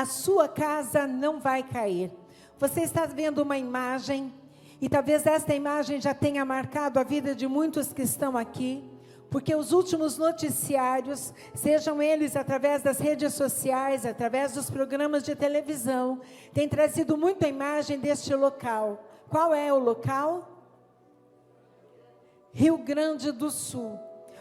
a sua casa não vai cair. Você está vendo uma imagem, e talvez esta imagem já tenha marcado a vida de muitos que estão aqui, porque os últimos noticiários, sejam eles através das redes sociais, através dos programas de televisão, têm trazido muita imagem deste local. Qual é o local? Rio Grande do Sul.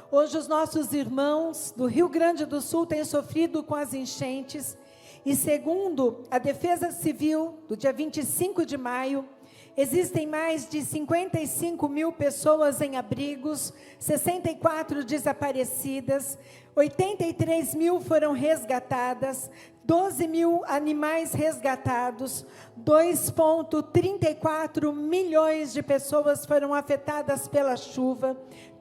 Hoje os nossos irmãos do Rio Grande do Sul têm sofrido com as enchentes, e segundo a Defesa Civil, do dia 25 de maio, existem mais de 55 mil pessoas em abrigos, 64 desaparecidas, 83 mil foram resgatadas, 12 mil animais resgatados, 2,34 milhões de pessoas foram afetadas pela chuva,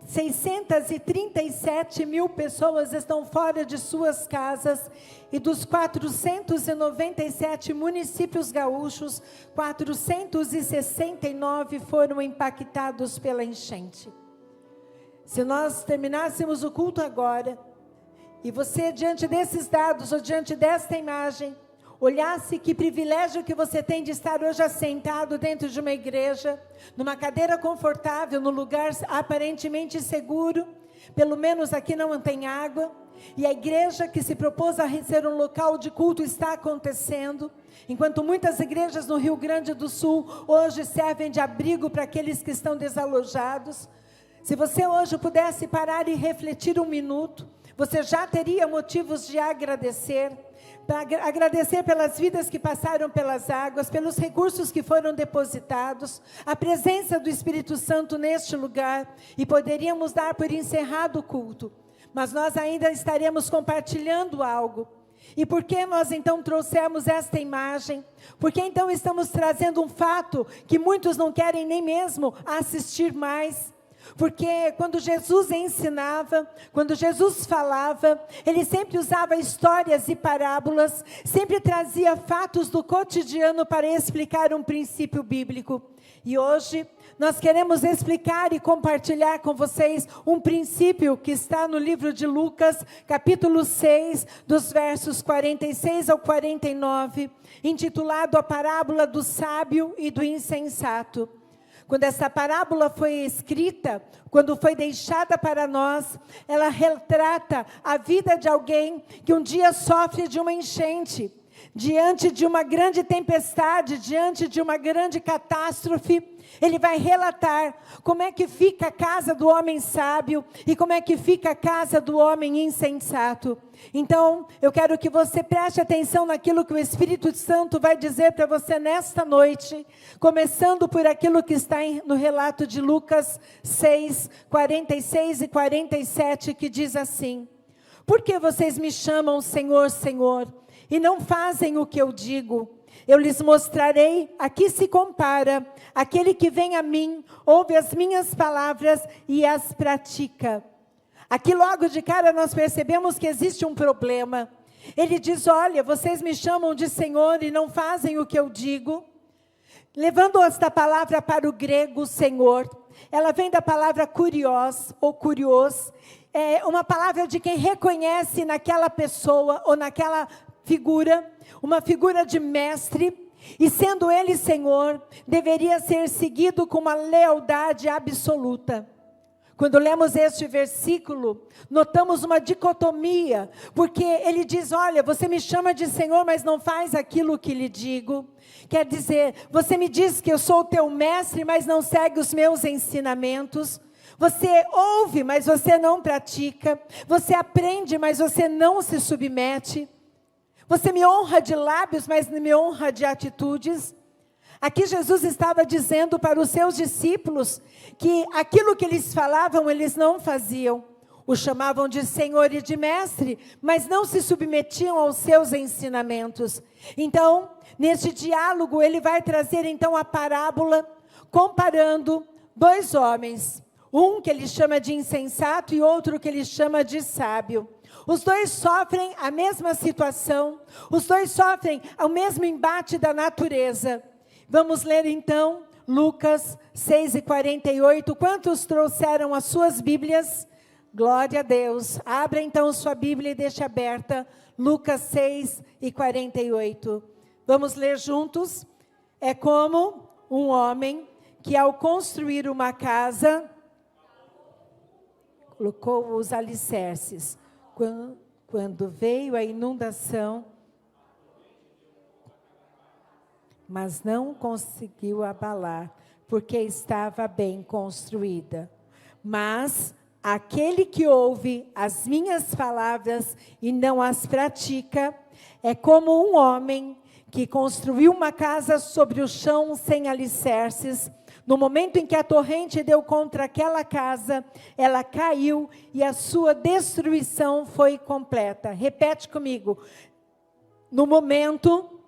637 mil pessoas estão fora de suas casas, e dos 497 municípios gaúchos, 469 foram impactados pela enchente. Se nós terminássemos o culto agora, e você, diante desses dados, ou diante desta imagem, olhasse que privilégio que você tem de estar hoje assentado dentro de uma igreja, numa cadeira confortável, num lugar aparentemente seguro, pelo menos aqui não tem água, e a igreja que se propôs a ser um local de culto está acontecendo, enquanto muitas igrejas no Rio Grande do Sul hoje servem de abrigo para aqueles que estão desalojados. Se você hoje pudesse parar e refletir um minuto, você já teria motivos de agradecer, para agradecer pelas vidas que passaram pelas águas, pelos recursos que foram depositados, a presença do Espírito Santo neste lugar, e poderíamos dar por encerrado o culto, mas nós ainda estaremos compartilhando algo. E por que nós então trouxemos esta imagem? Porque então estamos trazendo um fato que muitos não querem nem mesmo assistir mais. Porque quando Jesus ensinava, quando Jesus falava, ele sempre usava histórias e parábolas, sempre trazia fatos do cotidiano para explicar um princípio bíblico. E hoje nós queremos explicar e compartilhar com vocês um princípio que está no livro de Lucas, capítulo 6, dos versos 46 ao 49, intitulado A Parábola do Sábio e do Insensato. Quando essa parábola foi escrita, quando foi deixada para nós, ela retrata a vida de alguém que um dia sofre de uma enchente, diante de uma grande tempestade, diante de uma grande catástrofe. Ele vai relatar como é que fica a casa do homem sábio e como é que fica a casa do homem insensato. Então, eu quero que você preste atenção naquilo que o Espírito Santo vai dizer para você nesta noite, começando por aquilo que está no relato de Lucas 6, 46 e 47, que diz assim: por que vocês me chamam Senhor, Senhor, e não fazem o que eu digo? Eu lhes mostrarei a que se compara aquele que vem a mim, ouve as minhas palavras e as pratica. Aqui logo de cara nós percebemos que existe um problema. Ele diz: olha, vocês me chamam de Senhor e não fazem o que eu digo. Levando esta palavra para o grego, Senhor, ela vem da palavra kurios, ou kurios, é uma palavra de quem reconhece naquela pessoa ou naquela figura, uma figura de mestre, e sendo ele Senhor, deveria ser seguido com uma lealdade absoluta. Quando lemos este versículo, notamos uma dicotomia, porque ele diz: olha, você me chama de Senhor, mas não faz aquilo que lhe digo. Quer dizer, você me diz que eu sou o teu mestre, mas não segue os meus ensinamentos. Você ouve, mas você não pratica. Você aprende, mas você não se submete. Você me honra de lábios, mas não me honra de atitudes. Aqui Jesus estava dizendo para os seus discípulos que aquilo que eles falavam, eles não faziam. O chamavam de Senhor e de Mestre, mas não se submetiam aos seus ensinamentos. Então, neste diálogo, ele vai trazer então a parábola, comparando dois homens. Um que ele chama de insensato e outro que ele chama de sábio. Os dois sofrem a mesma situação, os dois sofrem o mesmo embate da natureza. Vamos ler então Lucas 6 e 48. Quantos trouxeram as suas Bíblias? Glória a Deus. Abra então sua Bíblia e deixe aberta Lucas 6:48. Vamos ler juntos? É como um homem que ao construir uma casa, colocou os alicerces. Quando veio a inundação, mas não conseguiu abalar, porque estava bem construída. Mas aquele que ouve as minhas palavras e não as pratica, é como um homem que construiu uma casa sobre o chão sem alicerces. No momento em que a torrente deu contra aquela casa, ela caiu e a sua destruição foi completa. Repete comigo. No momento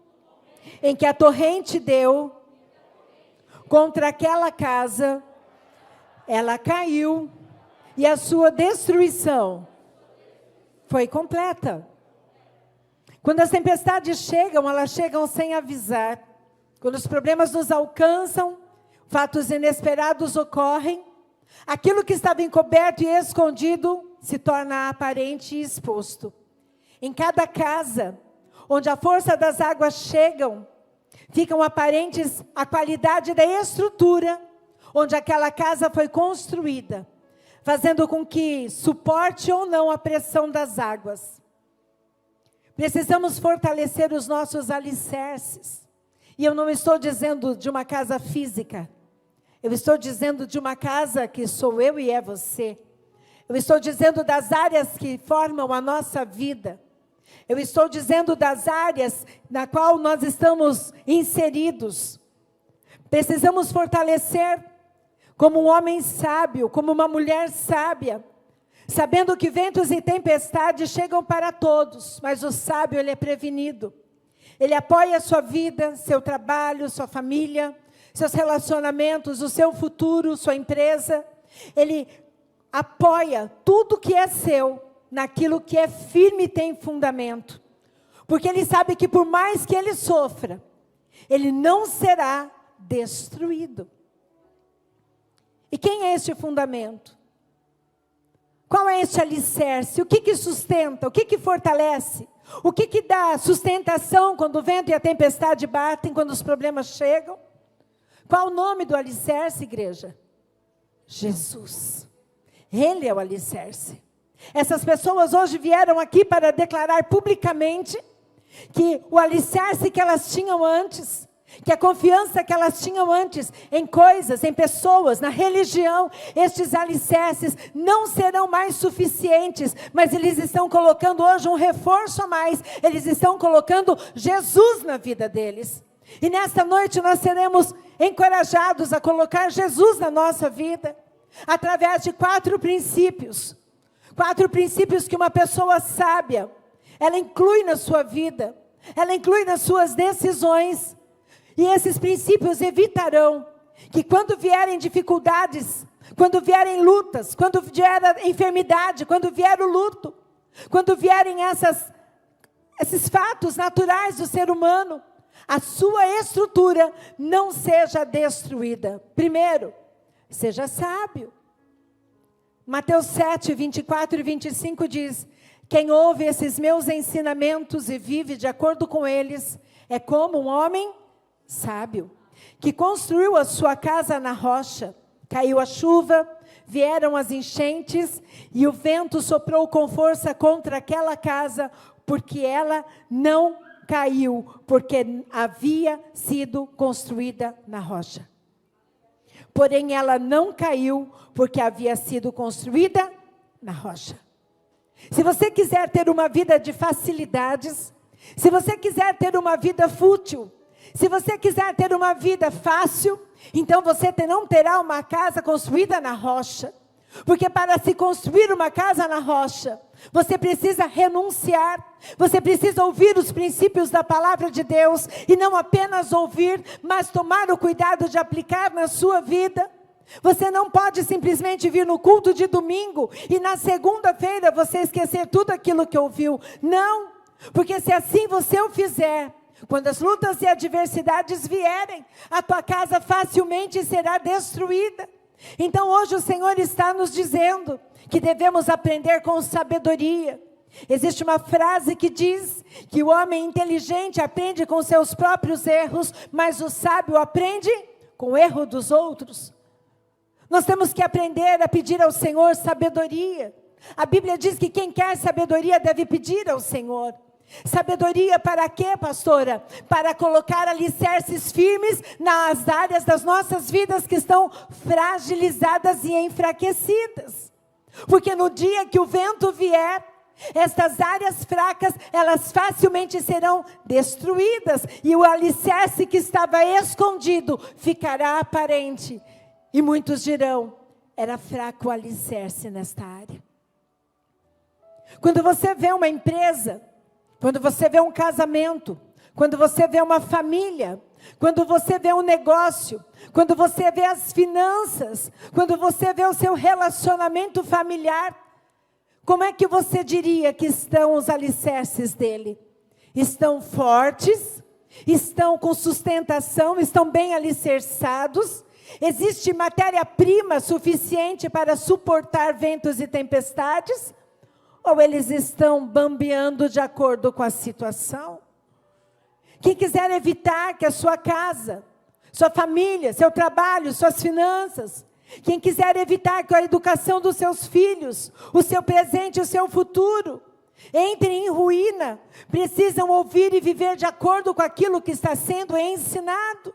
em que a torrente deu contra aquela casa, ela caiu e a sua destruição foi completa. Quando as tempestades chegam, elas chegam sem avisar. Quando os problemas nos alcançam, fatos inesperados ocorrem, aquilo que estava encoberto e escondido se torna aparente e exposto. Em cada casa, onde a força das águas chegam, ficam aparentes a qualidade da estrutura onde aquela casa foi construída, fazendo com que suporte ou não a pressão das águas. Precisamos fortalecer os nossos alicerces. E eu não estou dizendo de uma casa física. Eu estou dizendo de uma casa que sou eu e é você. Eu estou dizendo das áreas que formam a nossa vida. Eu estou dizendo das áreas na qual nós estamos inseridos. Precisamos fortalecer como um homem sábio, como uma mulher sábia, sabendo que ventos e tempestades chegam para todos, mas o sábio, ele é prevenido. Ele apoia a sua vida, seu trabalho, sua família, seus relacionamentos, o seu futuro, sua empresa. Ele apoia tudo que é seu, naquilo que é firme e tem fundamento. Porque ele sabe que por mais que ele sofra, ele não será destruído. E quem é este fundamento? Qual é este alicerce? O que sustenta? O que fortalece? O que dá sustentação quando o vento e a tempestade batem, quando os problemas chegam? Qual o nome do alicerce, igreja? Jesus. Ele é o alicerce. Essas pessoas hoje vieram aqui para declarar publicamente que o alicerce que elas tinham antes, que a confiança que elas tinham antes em coisas, em pessoas, na religião, estes alicerces não serão mais suficientes, mas eles estão colocando hoje um reforço a mais, eles estão colocando Jesus na vida deles. E nesta noite nós seremos encorajados a colocar Jesus na nossa vida, através de 4 princípios. 4 princípios que uma pessoa sábia, ela inclui na sua vida, ela inclui nas suas decisões. E esses princípios evitarão que quando vierem dificuldades, quando vierem lutas, quando vier a enfermidade, quando vier o luto, quando vierem esses fatos naturais do ser humano, a sua estrutura não seja destruída. Primeiro, seja sábio. Mateus 7, 24 e 25 diz: quem ouve esses meus ensinamentos e vive de acordo com eles, é como um homem sábio, que construiu a sua casa na rocha. Caiu a chuva, vieram as enchentes, e o vento soprou com força contra aquela casa, porque ela não caiu, porque havia sido construída na rocha. Porém, ela não caiu, porque havia sido construída na rocha. Se você quiser ter uma vida de facilidades, se você quiser ter uma vida fútil, se você quiser ter uma vida fácil, então você não terá uma casa construída na rocha. Porque para se construir uma casa na rocha, você precisa renunciar, você precisa ouvir os princípios da palavra de Deus, e não apenas ouvir, mas tomar o cuidado de aplicar na sua vida. Você não pode simplesmente vir no culto de domingo, e na segunda-feira você esquecer tudo aquilo que ouviu. Não, porque se assim você o fizer, quando as lutas e adversidades vierem, a tua casa facilmente será destruída. Então hoje o Senhor está nos dizendo que devemos aprender com sabedoria. Existe uma frase que diz que o homem inteligente aprende com seus próprios erros, mas o sábio aprende com o erro dos outros. Nós temos que aprender a pedir ao Senhor sabedoria. A Bíblia diz que quem quer sabedoria deve pedir ao Senhor. Sabedoria para quê, pastora? Para colocar alicerces firmes nas áreas das nossas vidas que estão fragilizadas e enfraquecidas. Porque no dia que o vento vier, estas áreas fracas, elas facilmente serão destruídas. E o alicerce que estava escondido ficará aparente. E muitos dirão, era fraco o alicerce nesta área. Quando você vê uma empresa, quando você vê um casamento, quando você vê uma família, quando você vê um negócio, quando você vê as finanças, quando você vê o seu relacionamento familiar, como é que você diria que estão os alicerces dele? Estão fortes? Estão com sustentação? Estão bem alicerçados? Existe matéria-prima suficiente para suportar ventos e tempestades? Ou eles estão bambeando de acordo com a situação? Quem quiser evitar que a sua casa, sua família, seu trabalho, suas finanças, quem quiser evitar que a educação dos seus filhos, o seu presente e o seu futuro, entrem em ruína, precisam ouvir e viver de acordo com aquilo que está sendo ensinado.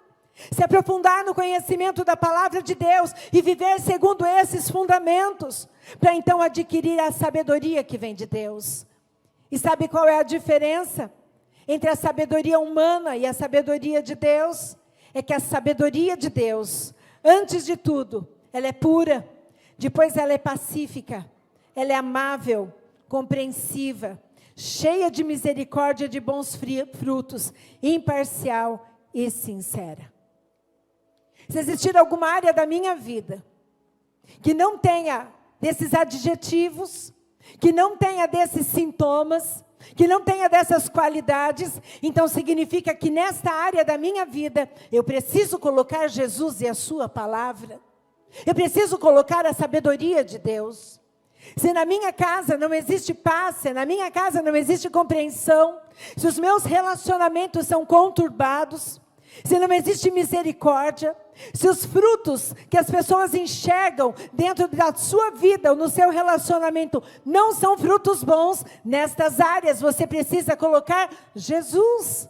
Se aprofundar no conhecimento da palavra de Deus e viver segundo esses fundamentos, para então adquirir a sabedoria que vem de Deus. E sabe qual é a diferença entre a sabedoria humana e a sabedoria de Deus? É que a sabedoria de Deus, antes de tudo, ela é pura, depois ela é pacífica, ela é amável, compreensiva, cheia de misericórdia e de bons frutos, imparcial e sincera. Se existir alguma área da minha vida que não tenha desses adjetivos, que não tenha desses sintomas, que não tenha dessas qualidades, então significa que nesta área da minha vida, eu preciso colocar Jesus e a sua palavra. Eu preciso colocar a sabedoria de Deus. Se na minha casa não existe paz, se na minha casa não existe compreensão, se os meus relacionamentos são conturbados, se não existe misericórdia, se os frutos que as pessoas enxergam dentro da sua vida ou no seu relacionamento não são frutos bons, nestas áreas você precisa colocar Jesus.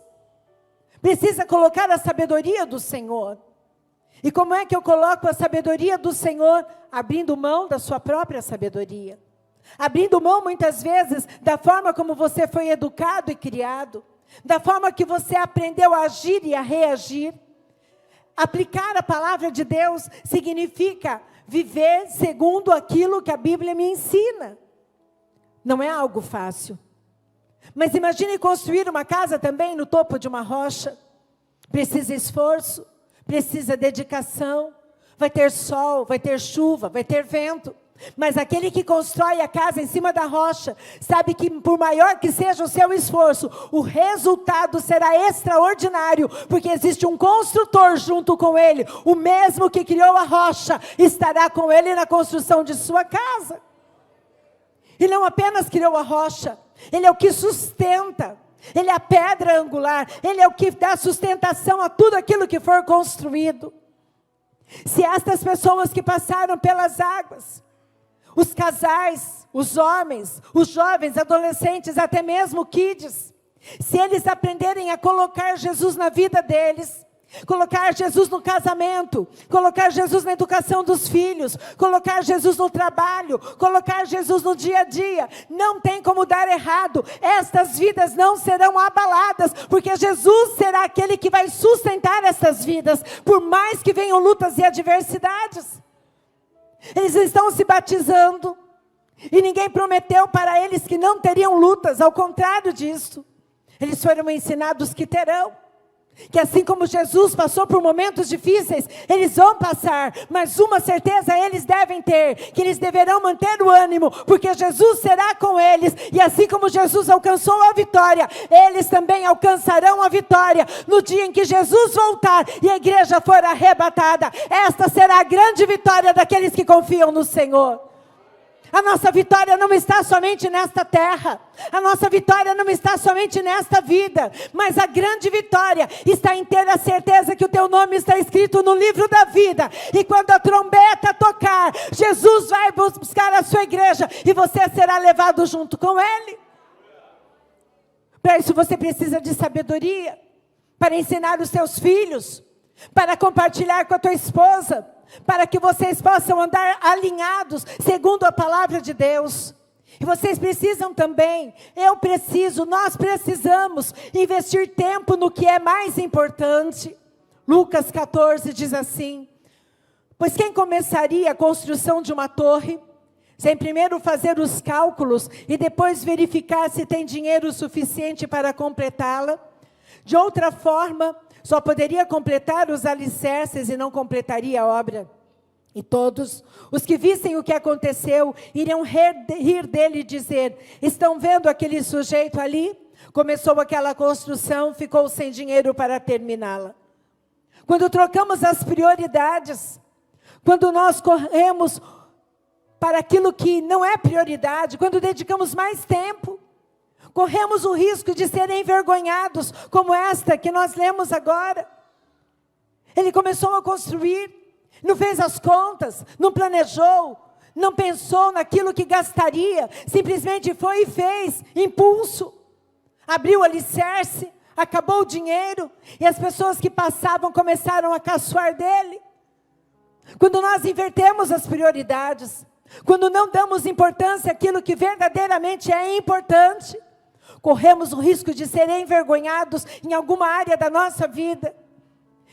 Precisa colocar a sabedoria do Senhor. E como é que eu coloco a sabedoria do Senhor? Abrindo mão da sua própria sabedoria. Abrindo mão muitas vezes da forma como você foi educado e criado. Da forma que você aprendeu a agir e a reagir. Aplicar a palavra de Deus significa viver segundo aquilo que a Bíblia me ensina. Não é algo fácil. Mas imagine construir uma casa também no topo de uma rocha. Precisa esforço, precisa dedicação. Vai ter sol, vai ter chuva, vai ter vento. Mas aquele que constrói a casa em cima da rocha, sabe que por maior que seja o seu esforço, o resultado será extraordinário, porque existe um construtor junto com ele, o mesmo que criou a rocha, estará com ele na construção de sua casa. E não apenas criou a rocha, ele é o que sustenta, ele é a pedra angular, ele é o que dá sustentação a tudo aquilo que for construído. Se estas pessoas que passaram pelas águas, os casais, os homens, os jovens, adolescentes, até mesmo kids, se eles aprenderem a colocar Jesus na vida deles, colocar Jesus no casamento, colocar Jesus na educação dos filhos, colocar Jesus no trabalho, colocar Jesus no dia a dia, não tem como dar errado. Estas vidas não serão abaladas, porque Jesus será aquele que vai sustentar essas vidas, por mais que venham lutas e adversidades. Eles estão se batizando, e ninguém prometeu para eles que não teriam lutas, ao contrário disso. Eles foram ensinados que terão. Que assim como Jesus passou por momentos difíceis, eles vão passar, mas uma certeza eles devem ter, que eles deverão manter o ânimo, porque Jesus será com eles, e assim como Jesus alcançou a vitória, eles também alcançarão a vitória, no dia em que Jesus voltar, e a igreja for arrebatada. Esta será a grande vitória daqueles que confiam no Senhor. A nossa vitória não está somente nesta terra, a nossa vitória não está somente nesta vida, mas a grande vitória está em ter a certeza que o teu nome está escrito no livro da vida, e quando a trombeta tocar, Jesus vai buscar a sua igreja, e você será levado junto com Ele. Para isso você precisa de sabedoria, para ensinar os seus filhos, para compartilhar com a tua esposa, para que vocês possam andar alinhados, segundo a palavra de Deus. E vocês precisam também, nós precisamos investir tempo no que é mais importante. Lucas 14 diz assim: pois quem começaria a construção de uma torre, sem primeiro fazer os cálculos e depois verificar se tem dinheiro suficiente para completá-la? De outra forma, só poderia completar os alicerces e não completaria a obra. E todos os que vissem o que aconteceu iriam rir dele e dizer: estão vendo aquele sujeito ali? Começou aquela construção, ficou sem dinheiro para terminá-la. Quando trocamos as prioridades, quando nós corremos para aquilo que não é prioridade, quando dedicamos mais tempo, corremos o risco de ser envergonhados, como esta que nós lemos agora. Ele começou a construir, não fez as contas, não planejou, não pensou naquilo que gastaria, simplesmente foi e fez, impulso. Abriu o alicerce, acabou o dinheiro, e as pessoas que passavam começaram a caçoar dele. Quando nós invertemos as prioridades, quando não damos importância àquilo que verdadeiramente é importante, corremos o risco de ser envergonhados em alguma área da nossa vida.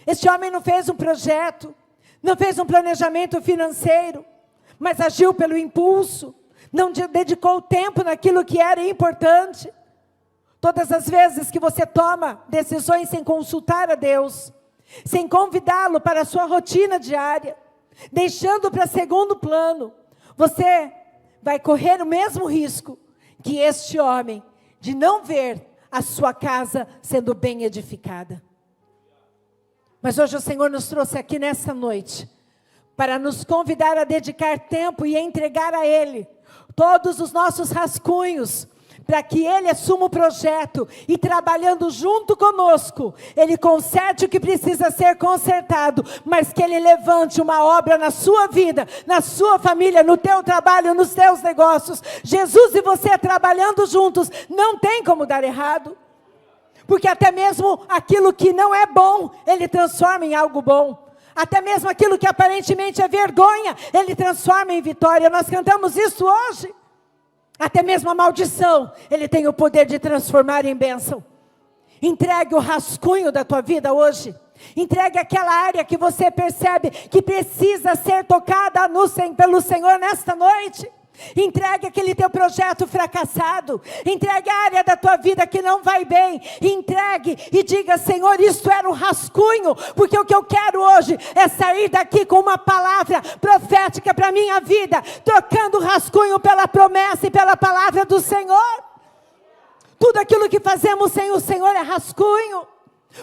Este homem não fez um projeto, não fez um planejamento financeiro, mas agiu pelo impulso, não dedicou tempo naquilo que era importante. Todas as vezes que você toma decisões sem consultar a Deus, sem convidá-lo para a sua rotina diária, deixando para segundo plano, você vai correr o mesmo risco que este homem, de não ver a sua casa sendo bem edificada. Mas hoje o Senhor nos trouxe aqui nessa noite, para nos convidar a dedicar tempo e entregar a Ele todos os nossos rascunhos, para que Ele assuma o projeto e trabalhando junto conosco, Ele conserte o que precisa ser consertado, mas que Ele levante uma obra na sua vida, na sua família, no teu trabalho, nos teus negócios. Jesus e você trabalhando juntos, não tem como dar errado, porque até mesmo aquilo que não é bom, Ele transforma em algo bom. Até mesmo aquilo que aparentemente é vergonha, Ele transforma em vitória. Nós cantamos isso hoje. Até mesmo a maldição, Ele tem o poder de transformar em bênção. Entregue o rascunho da tua vida hoje. Entregue aquela área que você percebe que precisa ser tocada pelo Senhor nesta noite. Entregue aquele teu projeto fracassado. Entregue a área da tua vida que não vai bem. Entregue e diga: Senhor, isto era um rascunho, porque o que eu quero hoje é sair daqui com uma palavra profética para a minha vida, trocando o rascunho pela promessa e pela palavra do Senhor. Tudo aquilo que fazemos sem o Senhor é rascunho,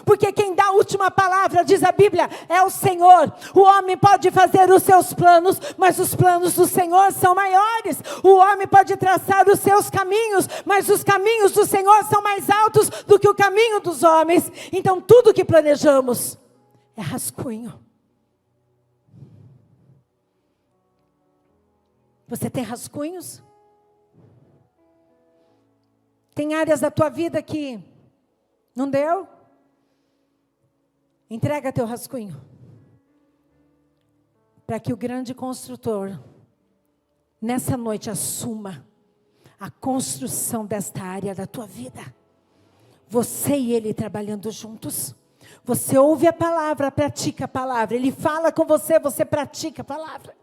porque quem dá a última palavra, diz a Bíblia, é o Senhor. O homem pode fazer os seus planos, mas os planos do Senhor são maiores. O homem pode traçar os seus caminhos, mas os caminhos do Senhor são mais altos do que o caminho dos homens. Então tudo que planejamos é rascunho. Você tem rascunhos? Tem áreas da tua vida que não deu? Entrega teu rascunho, para que o grande construtor, nessa noite, assuma a construção desta área da tua vida. Você e Ele trabalhando juntos. Você ouve a palavra, pratica a palavra. Ele fala com você, você pratica a palavra.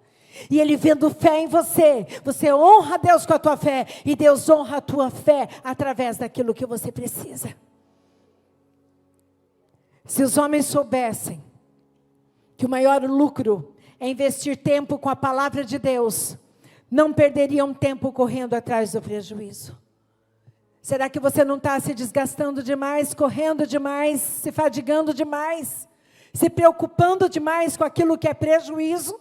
E Ele vendo fé em você, você honra a Deus com a tua fé, e Deus honra a tua fé através daquilo que você precisa. Se os homens soubessem que o maior lucro é investir tempo com a palavra de Deus, não perderiam tempo correndo atrás do prejuízo. Será que você não está se desgastando demais, correndo demais, se fadigando demais, se preocupando demais com aquilo que é prejuízo?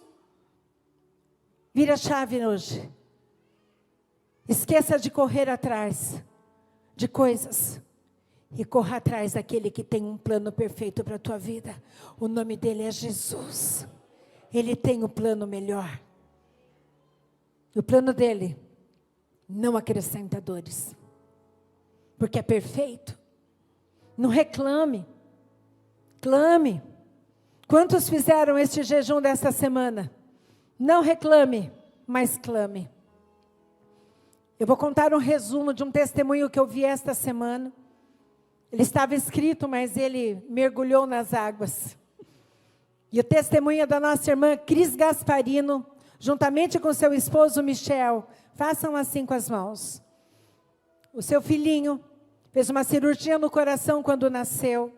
Vira a chave hoje. Esqueça de correr atrás de coisas e corra atrás daquele que tem um plano perfeito para a tua vida. O nome dele é Jesus. Ele tem o plano melhor. O plano dele não acrescenta dores, porque é perfeito. Não reclame, clame. Quantos fizeram este jejum dessa semana? Não reclame, mas clame. Eu vou contar um resumo de um testemunho que eu vi esta semana. Ele estava escrito, mas ele mergulhou nas águas. E o testemunho é da nossa irmã Cris Gasparino, juntamente com seu esposo Michel. Façam assim com as mãos. O seu filhinho fez uma cirurgia no coração quando nasceu.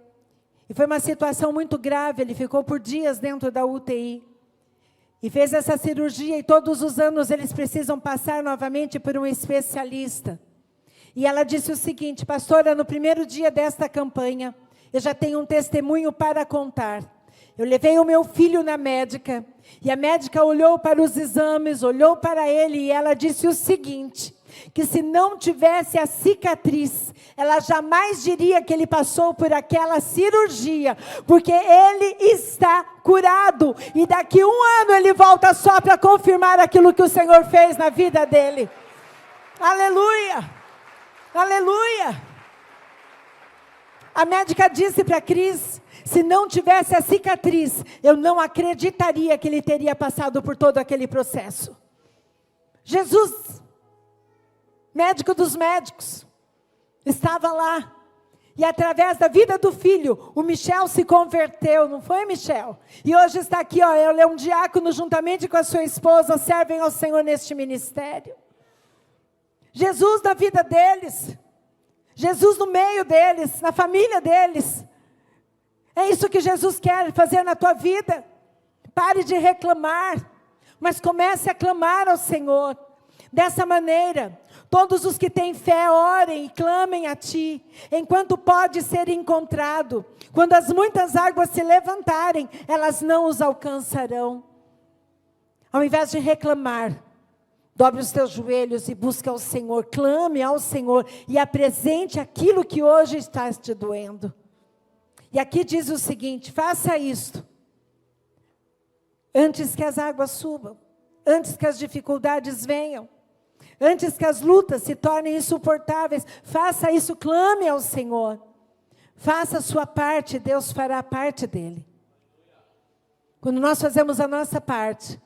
E foi uma situação muito grave, ele ficou por dias dentro da UTI. E fez essa cirurgia e todos os anos eles precisam passar novamente por um especialista. E ela disse o seguinte: pastora, no primeiro dia desta campanha, eu já tenho um testemunho para contar. Eu levei o meu filho na médica, e a médica olhou para os exames, olhou para ele, e ela disse o seguinte, que se não tivesse a cicatriz, ela jamais diria que ele passou por aquela cirurgia, porque ele está curado, e daqui 1 ano ele volta só para confirmar aquilo que o Senhor fez na vida dele. Aleluia! Aleluia! A médica disse para Cris, se não tivesse a cicatriz, eu não acreditaria que ele teria passado por todo aquele processo. Jesus, médico dos médicos, estava lá. E através da vida do filho, o Michel se converteu, não foi, Michel? E hoje está aqui, ó, ele é um diácono juntamente com a sua esposa, servem ao Senhor neste ministério. Jesus na vida deles, Jesus no meio deles, na família deles. É isso que Jesus quer fazer na tua vida. Pare de reclamar, mas comece a clamar ao Senhor. Dessa maneira, todos os que têm fé, orem e clamem a Ti, enquanto pode ser encontrado. Quando as muitas águas se levantarem, elas não os alcançarão. Ao invés de reclamar, dobre os teus joelhos e busque ao Senhor, clame ao Senhor e apresente aquilo que hoje está te doendo. E aqui diz o seguinte: faça isto, antes que as águas subam, antes que as dificuldades venham, antes que as lutas se tornem insuportáveis, faça isso, clame ao Senhor, faça a sua parte, Deus fará a parte dele. Quando nós fazemos a nossa parte,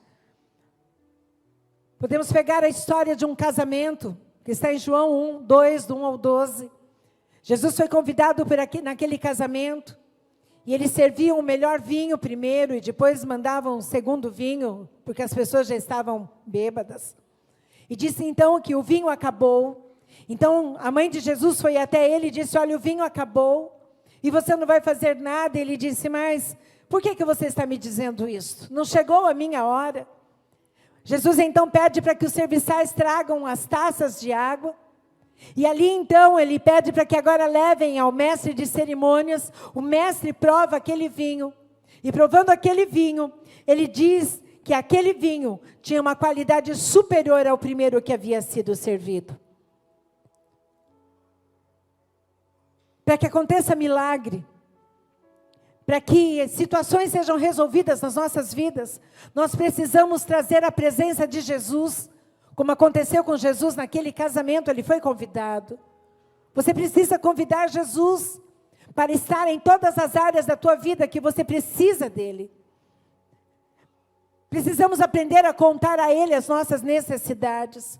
podemos pegar a história de um casamento, que está em João 1, 2, do 1 ao 12. Jesus foi convidado naquele casamento, e eles serviam o melhor vinho primeiro, e depois mandavam o segundo vinho, porque as pessoas já estavam bêbadas. E disse então que o vinho acabou. Então a mãe de Jesus foi até ele e disse: olha, o vinho acabou, e você não vai fazer nada. Ele disse: mas por que você está me dizendo isso? Não chegou a minha hora. Jesus então pede para que os serviçais tragam as taças de água. E ali então ele pede para que agora levem ao mestre de cerimônias. O mestre prova aquele vinho. E provando aquele vinho, ele diz que aquele vinho tinha uma qualidade superior ao primeiro que havia sido servido. Para que aconteça milagre, para que situações sejam resolvidas nas nossas vidas, nós precisamos trazer a presença de Jesus, como aconteceu com Jesus naquele casamento, ele foi convidado. Você precisa convidar Jesus para estar em todas as áreas da tua vida que você precisa dele. Precisamos aprender a contar a ele as nossas necessidades.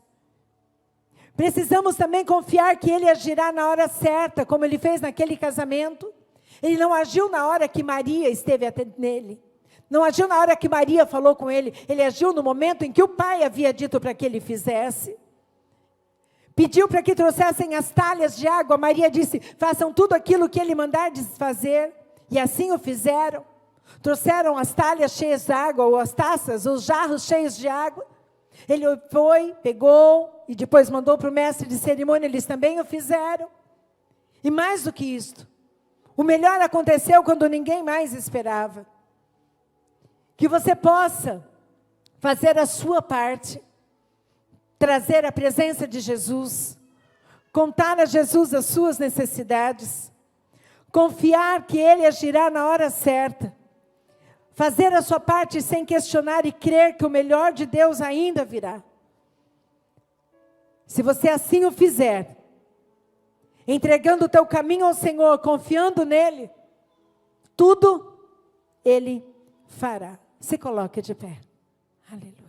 Precisamos também confiar que ele agirá na hora certa, como ele fez naquele casamento. Ele não agiu na hora que Maria esteve nele. Não agiu na hora que Maria falou com ele. Ele agiu no momento em que o pai havia dito para que ele fizesse. Pediu para que trouxessem as talhas de água. Maria disse: façam tudo aquilo que ele mandar fazer. E assim o fizeram. Trouxeram as talhas cheias de água, ou as taças, os jarros cheios de água. Ele foi, pegou, e depois mandou para o mestre de cerimônia, eles também o fizeram. E mais do que isto, o melhor aconteceu quando ninguém mais esperava. Que você possa fazer a sua parte, trazer a presença de Jesus, contar a Jesus as suas necessidades, confiar que Ele agirá na hora certa, fazer a sua parte sem questionar e crer que o melhor de Deus ainda virá. Se você assim o fizer, entregando o teu caminho ao Senhor, confiando nele, tudo Ele fará. Se coloque de pé. Aleluia.